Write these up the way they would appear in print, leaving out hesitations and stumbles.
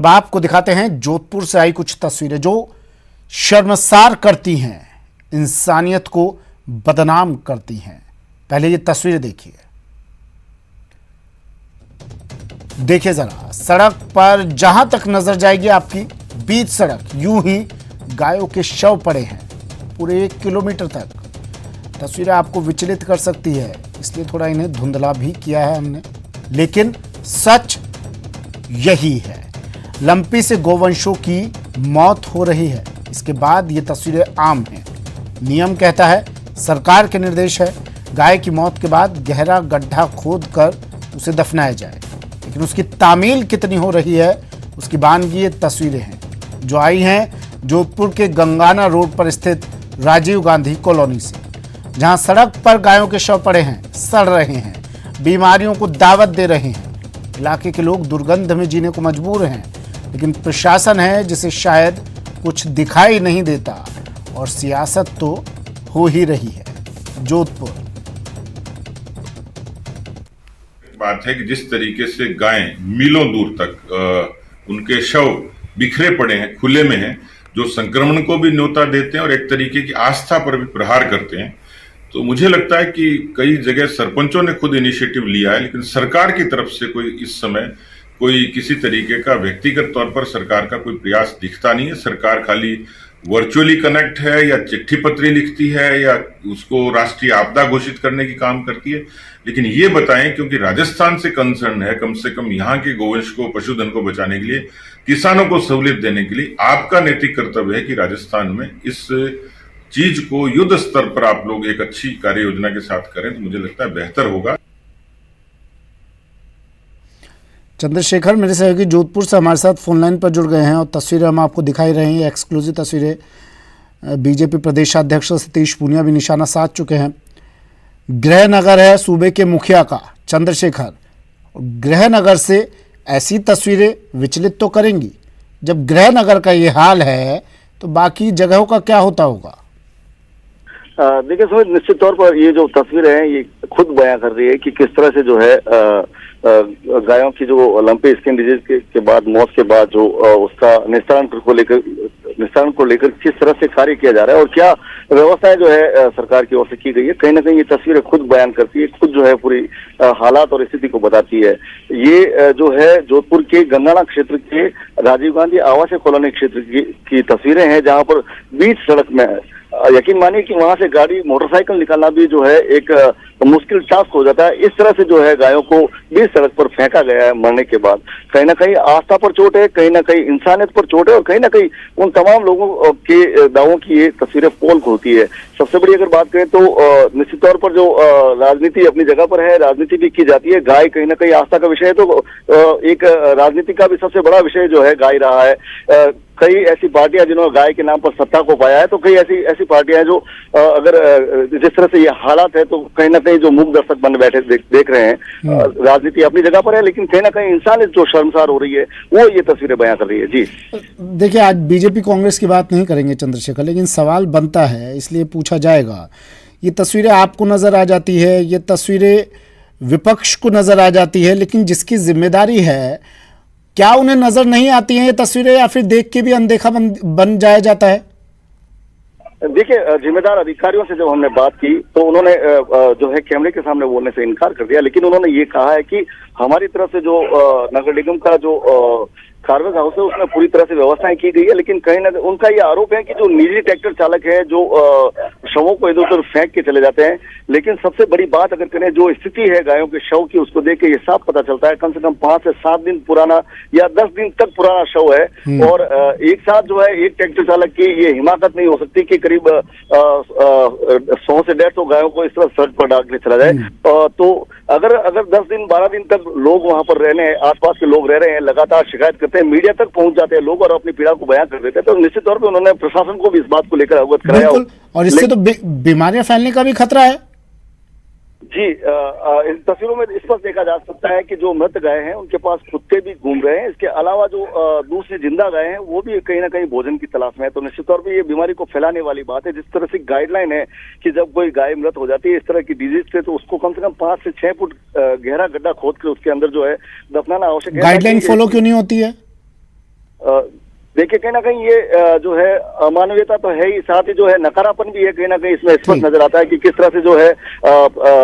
अब आपको दिखाते हैं जोधपुर से आई कुछ तस्वीरें जो शर्मसार करती हैं, इंसानियत को बदनाम करती हैं। पहले ये तस्वीरें देखिए जरा। सड़क पर जहां तक नजर जाएगी आपकी, बीच सड़क यूं ही गायों के शव पड़े हैं पूरे 1 किलोमीटर तक। तस्वीरें आपको विचलित कर सकती है, इसलिए थोड़ा इन्हें धुंधला भी किया है हमने, लेकिन सच यही है। लंपी से गोवंशों की मौत हो रही है, इसके बाद ये तस्वीरें आम हैं। नियम कहता है, सरकार के निर्देश है, गाय की मौत के बाद गहरा गड्ढा खोदकर उसे दफनाया जाए, लेकिन उसकी तामील कितनी हो रही है उसकी बानगी ये तस्वीरें हैं जो आई हैं जोधपुर के गंगाना रोड पर स्थित राजीव गांधी कॉलोनी से, जहां सड़क पर गायों के शव पड़े हैं, सड़ रहे हैं, बीमारियों को दावत दे रहे हैं। इलाके के लोग दुर्गंध में जीने को मजबूर हैं, लेकिन प्रशासन है जिसे शायद कुछ दिखाई नहीं देता और सियासत तो हो ही रही है। जोधपुर बात है कि जिस तरीके से गायें मीलों दूर तक उनके शव बिखरे पड़े हैं, खुले में हैं, जो संक्रमण को भी न्योता देते हैं और एक तरीके की आस्था पर भी प्रहार करते हैं। तो मुझे लगता है कि कई जगह सरपंचों ने खुद इनिशिएटिव लिया है, लेकिन सरकार की तरफ से कोई इस समय कोई किसी तरीके का व्यक्तिगत तौर पर सरकार का कोई प्रयास दिखता नहीं है। सरकार खाली वर्चुअली कनेक्ट है या चिट्ठी पत्री लिखती है या उसको राष्ट्रीय आपदा घोषित करने की काम करती है, लेकिन ये बताएं, क्योंकि राजस्थान से कंसर्न है, कम से कम यहाँ के गोवंश को, पशुधन को बचाने के लिए, किसानों को सहूलियत देने के लिए आपका नैतिक कर्तव्य है कि राजस्थान में इस चीज को युद्ध स्तर पर आप लोग एक अच्छी कार्य योजना के साथ करें तो मुझे लगता है बेहतर होगा। चंद्रशेखर मेरे सहयोगी जोधपुर से हमारे साथ फोन लाइन पर जुड़ गए हैं और तस्वीरें हम आपको दिखाई रहे हैं, एक्सक्लूसिव तस्वीरें। बीजेपी प्रदेशाध्यक्ष सतीश पूनिया भी निशाना साध चुके हैं। गृहनगर है सूबे के मुखिया का चंद्रशेखर, गृहनगर से ऐसी तस्वीरें विचलित तो करेंगी। जब गृहनगर का ये हाल है तो बाकी जगहों का क्या होता होगा? देखिए समझ, निश्चित तौर पर ये जो तस्वीरें हैं ये खुद बयां कर रही है कि किस तरह से जो है गायों की जो लंपी स्किन डिजीज के बाद, मौत के बाद जो उसका निस्तारण को लेकर किस तरह से कार्य किया जा रहा है और क्या व्यवस्थाएं जो है सरकार की ओर से की गई है। कहीं ना कहीं ये तस्वीरें खुद बयान करती है, खुद जो है पूरी हालात और स्थिति को बताती है। ये जो है जोधपुर के गंगाना क्षेत्र के राजीव गांधी आवासीय कॉलोनी क्षेत्र की तस्वीरें हैं, जहां पर बीच सड़क में यकीन मानिए कि वहां से गाड़ी, मोटरसाइकिल निकालना भी जो है एक मुश्किल टास्क हो जाता है। इस तरह से जो है गायों को बीच सड़क पर फेंका गया है मरने के बाद। कहीं ना कहीं आस्था पर चोट है, कहीं ना कहीं इंसानियत पर चोट है और कहीं ना कहीं उन तमाम लोगों के दावों की ये तस्वीरें पोल खोलती है। सबसे बड़ी अगर बात करें तो निश्चित तौर पर जो राजनीति अपनी जगह पर है, राजनीति भी की जाती है। गाय कहीं ना कहीं आस्था का विषय है, तो एक राजनीति का भी सबसे बड़ा विषय जो है गाय रहा है। कई ऐसी पार्टियां जिन्होंने गाय के नाम पर सत्ता को पाया है, तो कई ऐसी पार्टियां जो अगर जिस तरह से ये हालात है तो कहीं ना कहीं जो मूक दर्शक बन बैठे देख रहे हैं। राजनीति अपनी जगह पर है, लेकिन कहीं ना कहीं इंसानियत जो शर्मसार हो रही है वो ये तस्वीरें बयां कर रही है। जी देखिए, आज बीजेपी कांग्रेस की बात नहीं करेंगे चंद्रशेखर, लेकिन सवाल बनता है इसलिए पूछा जाएगा। ये तस्वीरें आपको नजर आ जाती है, ये तस्वीरें विपक्ष को नजर आ जाती है, लेकिन जिसकी जिम्मेदारी है, क्या उन्हें नजर नहीं आती हैं ये तस्वीरें या फिर देख के भी अनदेखा बन जाया जाता है? देखिए, जिम्मेदार अधिकारियों से जब हमने बात की तो उन्होंने जो है कैमरे के सामने बोलने से इनकार कर दिया, लेकिन उन्होंने ये कहा है कि हमारी तरफ से जो नगर निगम का जो कार्बेज हाउस है उसमें पूरी तरह से व्यवस्थाएं की गई है। लेकिन कहीं ना उनका ये आरोप है कि जो निजी ट्रैक्टर चालक है जो शवों को इधर उधर फेंक के चले जाते हैं। लेकिन सबसे बड़ी बात अगर करें, जो स्थिति है गायों के शव की, उसको देख के ये साफ पता चलता है कम से कम 5 से 7 दिन पुराना या 10 दिन तक पुराना शव है। और एक साथ जो है एक ट्रैक्टर चालक की ये हिमाकत नहीं हो सकती कि करीब 100 से 150 गायों को इस तरह सड़क पर डाल के चला जाए। तो अगर 10 दिन 12 दिन तक लोग वहां पर रहने, आसपास के लोग रह रहे हैं, लगातार शिकायत करते हैं, मीडिया तक पहुंच जाते हैं लोग और अपनी पीड़ा को बयां कर देते हैं, तो निश्चित तौर पर उन्होंने प्रशासन को भी इस बात को लेकर अवगत कराया। और इससे तो बीमारियां फैलने का भी खतरा है। जी, इन तस्वीरों में स्पष्ट देखा जा सकता है कि जो मृत गाय हैं उनके पास कुत्ते भी घूम रहे हैं। इसके अलावा जो दूसरी जिंदा गाय हैं वो भी कहीं ना कहीं भोजन की तलाश में है। तो निश्चित तौर पे ये बीमारी को फैलाने वाली बात है। जिस तरह से गाइडलाइन है कि जब कोई गाय मृत हो जाती है इस तरह की डिजीज से, तो उसको कम से कम 5 से 6 फुट गहरा गड्ढा खोद कर उसके अंदर जो है दफनाना आवश्यक है। गाइडलाइन फॉलो क्यों नहीं होती है? देखिए कहीं ना कहीं ये जो है अमानवीयता तो है ही, साथ ही जो है नकारापन भी है कहीं ना कहीं इसमें स्पष्ट नजर आता है कि किस तरह से जो है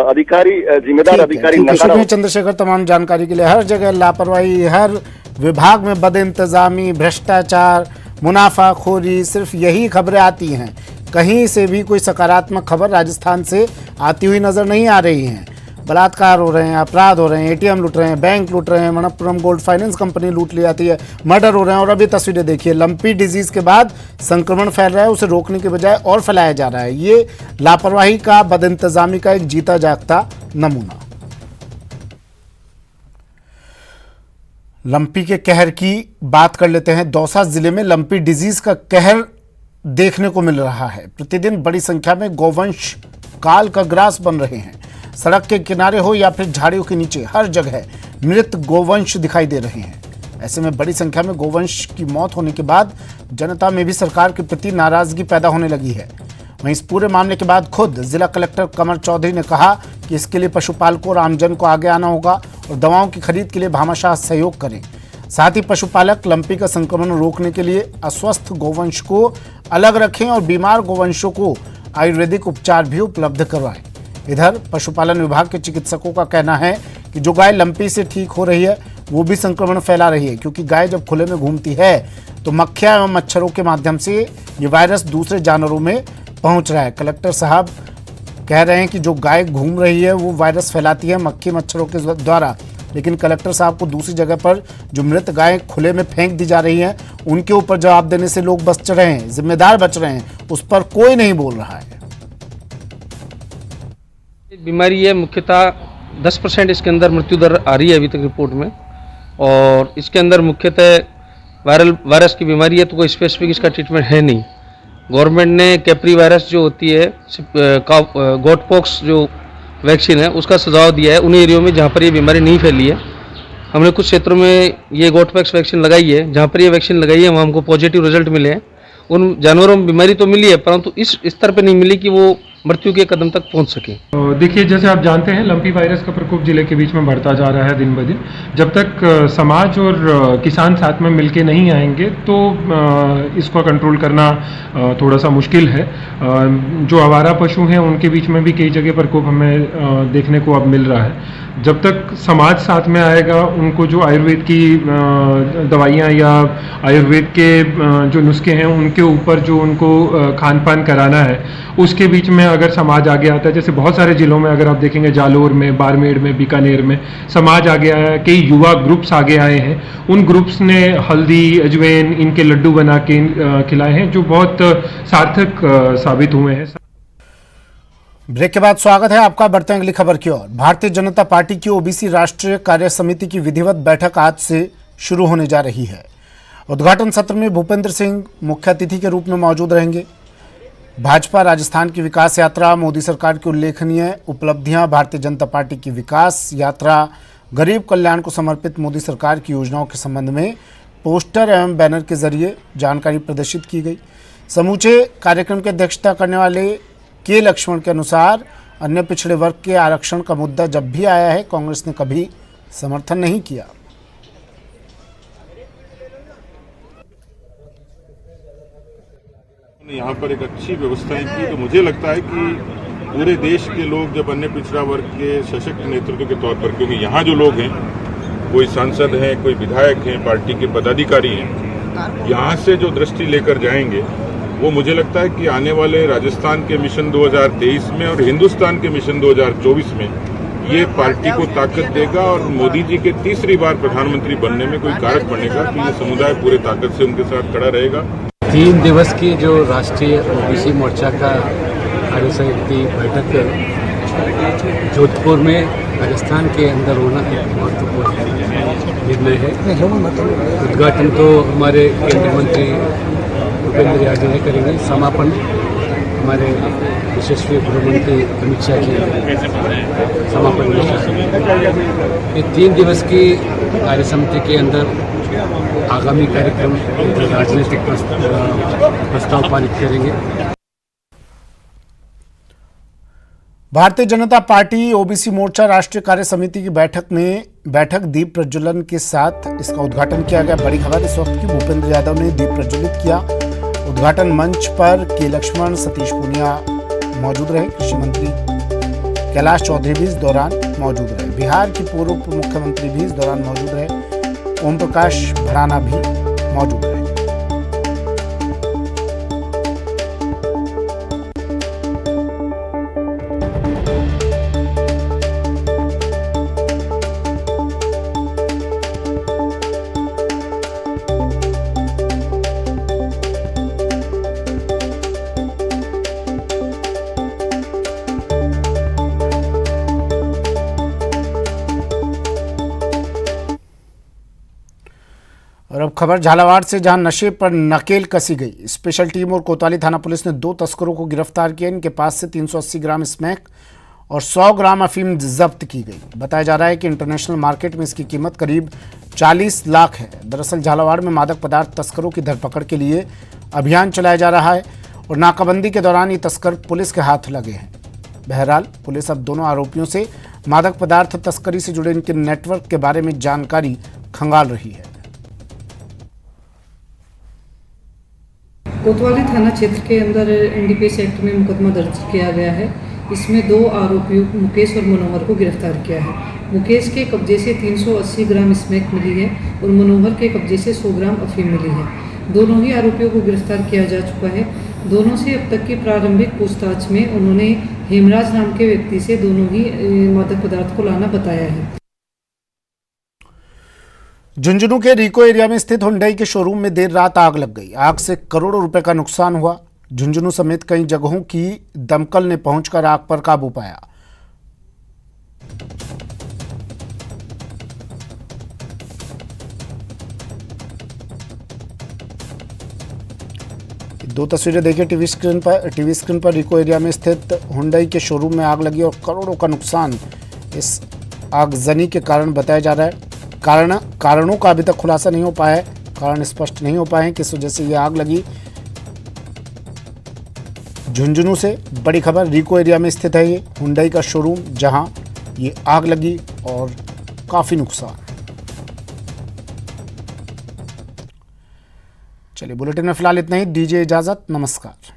अधिकारी, जिम्मेदार अधिकारी शुक्रिया चंद्रशेखर तमाम जानकारी के लिए। हर जगह लापरवाही, हर विभाग में बदइंतजामी, भ्रष्टाचार, मुनाफाखोरी, सिर्फ यही खबरें आती हैं। कहीं से भी कोई सकारात्मक खबर राजस्थान से आती हुई नजर नहीं आ रही है। बलात्कार हो रहे हैं, अपराध हो रहे हैं, एटीएम लूट रहे हैं, बैंक लूट रहे हैं, मणप्पुरम गोल्ड फाइनेंस कंपनी लूट ली जाती है, मर्डर हो रहे हैं। और अभी तस्वीरें देखिए, लंपी डिजीज के बाद संक्रमण फैल रहा है, उसे रोकने के बजाय और फैलाया जा रहा है। ये लापरवाही का, बदइंतजामी का एक जीता जागता नमूना। लंपी के कहर की बात कर लेते हैं। दौसा जिले में लंपी डिजीज का कहर देखने को मिल रहा है। प्रतिदिन बड़ी संख्या में गोवंश काल का ग्रास बन रहे हैं। सड़क के किनारे हो या फिर झाड़ियों के नीचे, हर जगह मृत गोवंश दिखाई दे रहे हैं। ऐसे में बड़ी संख्या में गोवंश की मौत होने के बाद जनता में भी सरकार के प्रति नाराजगी पैदा होने लगी है। वहीं इस पूरे मामले के बाद खुद जिला कलेक्टर कमर चौधरी ने कहा कि इसके लिए पशुपालकों और आमजन को आगे आना होगा और दवाओं की खरीद के लिए भामाशाह सहयोग करें। साथ ही पशुपालक लंपी का संक्रमण रोकने के लिए अस्वस्थ गोवंश को अलग रखें और बीमार गोवंशों को आयुर्वेदिक उपचार भी उपलब्ध करवाएं। इधर पशुपालन विभाग के चिकित्सकों का कहना है कि जो गाय लंपी से ठीक हो रही है वो भी संक्रमण फैला रही है, क्योंकि गाय जब खुले में घूमती है तो मक्खियां एवं मच्छरों के माध्यम से ये वायरस दूसरे जानवरों में पहुंच रहा है। कलेक्टर साहब कह रहे हैं कि जो गाय घूम रही है वो वायरस फैलाती है मक्खी मच्छरों के द्वारा, लेकिन कलेक्टर साहब को दूसरी जगह पर जो मृत गाय खुले में फेंक दी जा रही हैं उनके ऊपर जवाब देने से लोग बच रहे हैं, जिम्मेदार बच रहे हैं, उस पर कोई नहीं बोल रहा है। बीमारी है, मुख्यतः 10% इसके अंदर मृत्यु दर आ रही है अभी तक रिपोर्ट में, और इसके अंदर मुख्यतः वायरस की बीमारी है, तो कोई स्पेसिफिक इसका ट्रीटमेंट है नहीं। गवर्नमेंट ने कैप्री वायरस जो होती है, गोट पॉक्स जो वैक्सीन है, उसका सुझाव दिया है उन एरियो में जहाँ पर ये बीमारी नहीं फैली है। हमने कुछ क्षेत्रों में ये गोट पॉक्स वैक्सीन लगाई है, जहाँ पर ये वैक्सीन लगाई है वहाँ हमको पॉजिटिव रिजल्ट मिले हैं। उन जानवरों में बीमारी तो मिली है, परंतु इस स्तर पर नहीं मिली कि वो मृत्यु के कदम तक पहुंच सके। देखिए, जैसे आप जानते हैं लंपी वायरस का प्रकोप जिले के बीच में बढ़ता जा रहा है दिन ब दिन। जब तक समाज और किसान साथ में मिलके नहीं आएंगे तो इसको कंट्रोल करना थोड़ा सा मुश्किल है। जो आवारा पशु हैं उनके बीच में भी कई जगह प्रकोप हमें देखने को अब मिल रहा है। जब तक समाज साथ में आएगा, उनको जो आयुर्वेद की दवाइयाँ या आयुर्वेद के जो नुस्खे हैं उनके ऊपर जो उनको खान पान कराना है, उसके बीच में अगर समाज आगे आता है, जैसे बहुत सारे जिलों में अगर आप देखेंगे, जालोर में, बाड़मेर में, बीकानेर में समाज आगे आया है, कई युवा ग्रुप्स आगे आए हैं। उन ग्रुप्स ने हल्दी, अजवैन, इनके लड्डू बना के खिलाए हैं, जो बहुत सार्थक साबित हुए हैं। ब्रेक के बाद स्वागत है आपका। बढ़ते हैं अगली खबर की ओर। भारतीय जनता पार्टी की ओबीसी राष्ट्रीय कार्य समिति की विधिवत बैठक आज से शुरू होने जा रही है। उद्घाटन सत्र में भूपेंद्र सिंह मुख्य अतिथि के रूप में मौजूद रहेंगे। भाजपा राजस्थान की विकास यात्रा, मोदी सरकार की उल्लेखनीय उपलब्धियां, भारतीय जनता पार्टी की विकास यात्रा, गरीब कल्याण को समर्पित मोदी सरकार की योजनाओं के संबंध में पोस्टर एवं बैनर के जरिए जानकारी प्रदर्शित की गई। समूचे कार्यक्रम की अध्यक्षता करने वाले के लक्ष्मण के अनुसार अन्य पिछड़े वर्ग के आरक्षण का मुद्दा जब भी आया है कांग्रेस ने कभी समर्थन नहीं किया। यहाँ पर एक अच्छी व्यवस्थाएं की, तो मुझे लगता है कि पूरे देश के लोग जब अन्य पिछड़ा वर्ग के सशक्त नेतृत्व के तौर पर, क्योंकि यहाँ जो लोग हैं, कोई सांसद हैं, कोई विधायक हैं, पार्टी के पदाधिकारी हैं, यहाँ से जो दृष्टि लेकर जाएंगे वो मुझे लगता है कि आने वाले राजस्थान के मिशन 2023 में और हिंदुस्तान के मिशन 2024 में ये पार्टी को ताकत देगा और मोदी जी के तीसरी बार प्रधानमंत्री बनने में कोई कारक बनेगा। कि ये समुदाय पूरे ताकत से उनके साथ खड़ा रहेगा। 3 दिवस की जो राष्ट्रीय ओबीसी मोर्चा का कार्य समिति बैठक जोधपुर में राजस्थान के अंदर होना एक महत्वपूर्ण निर्णय है। उद्घाटन तो हमारे केंद्रीय मंत्री भूपेंद्र यादव जी करेंगे, समापन हमारे यशस्वी गृहमंत्री अमित शाह जी समापन में। ये 3 दिवस की कार्य समिति के अंदर आगामी कार्यक्रम राजनीतिक प्रस्ताव पारित करेंगे। भारतीय जनता पार्टी ओबीसी मोर्चा राष्ट्रीय कार्य समिति की बैठक में बैठक दीप प्रज्वलन के साथ इसका उद्घाटन किया गया। बड़ी खबर इस वक्त की, भूपेंद्र यादव ने दीप प्रज्वलित किया। उद्घाटन मंच पर के लक्ष्मण, सतीश पूनिया मौजूद रहे। कृषि मंत्री कैलाश चौधरी भी इस दौरान मौजूद रहे। बिहार के पूर्व उप मुख्यमंत्री भी इस दौरान मौजूद रहे। ओम प्रकाश भड़ाना भी मौजूद रहे। और अब खबर झालावाड़ से, जहां नशे पर नकेल कसी गई। स्पेशल टीम और कोतवाली थाना पुलिस ने 2 तस्करों को गिरफ्तार किया। इनके पास से 380 ग्राम स्मैक और 100 ग्राम अफीम जब्त की गई। बताया जा रहा है कि इंटरनेशनल मार्केट में इसकी कीमत करीब 40 लाख है। दरअसल झालावाड़ में मादक पदार्थ तस्करों की धरपकड़ के लिए अभियान चलाया जा रहा है और नाकाबंदी के दौरान ये तस्कर पुलिस के हाथ लगे हैं। बहरहाल पुलिस अब दोनों आरोपियों से मादक पदार्थ तस्करी से जुड़े इनके नेटवर्क के बारे में जानकारी खंगाल रही है। कोतवाली थाना क्षेत्र के अंदर एनडीपीएस एक्ट में मुकदमा दर्ज किया गया है। इसमें 2 आरोपियों मुकेश और मनोहर को गिरफ्तार किया है। मुकेश के कब्जे से 380 ग्राम स्मैक मिली है और मनोहर के कब्जे से 100 ग्राम अफीम मिली है। दोनों ही आरोपियों को गिरफ्तार किया जा चुका है। दोनों से अब तक की प्रारंभिक पूछताछ में उन्होंने हेमराज नाम के व्यक्ति से दोनों ही मादक पदार्थ को लाना बताया है। झुंझुनू के रिको एरिया में स्थित हुंडई के शोरूम में देर रात आग लग गई। आग से करोड़ों रुपए का नुकसान हुआ। झुंझुनू समेत कई जगहों की दमकल ने पहुंचकर आग पर काबू पाया। दो तस्वीरें देखिए टीवी स्क्रीन पर रिको एरिया में स्थित हुंडई के शोरूम में आग लगी और करोड़ों का नुकसान इस आगजनी के कारण बताया जा रहा है। कारणों का अभी तक खुलासा नहीं हो पाया है। कारण स्पष्ट नहीं हो पाए हैं किस वजह से ये आग लगी। झुंझुनू से बड़ी खबर, रिको एरिया में स्थित है ये हुंडई का शोरूम, जहां ये आग लगी और काफी नुकसान। चलिए बुलेटिन में फिलहाल इतना ही। दीजिए इजाजत, नमस्कार।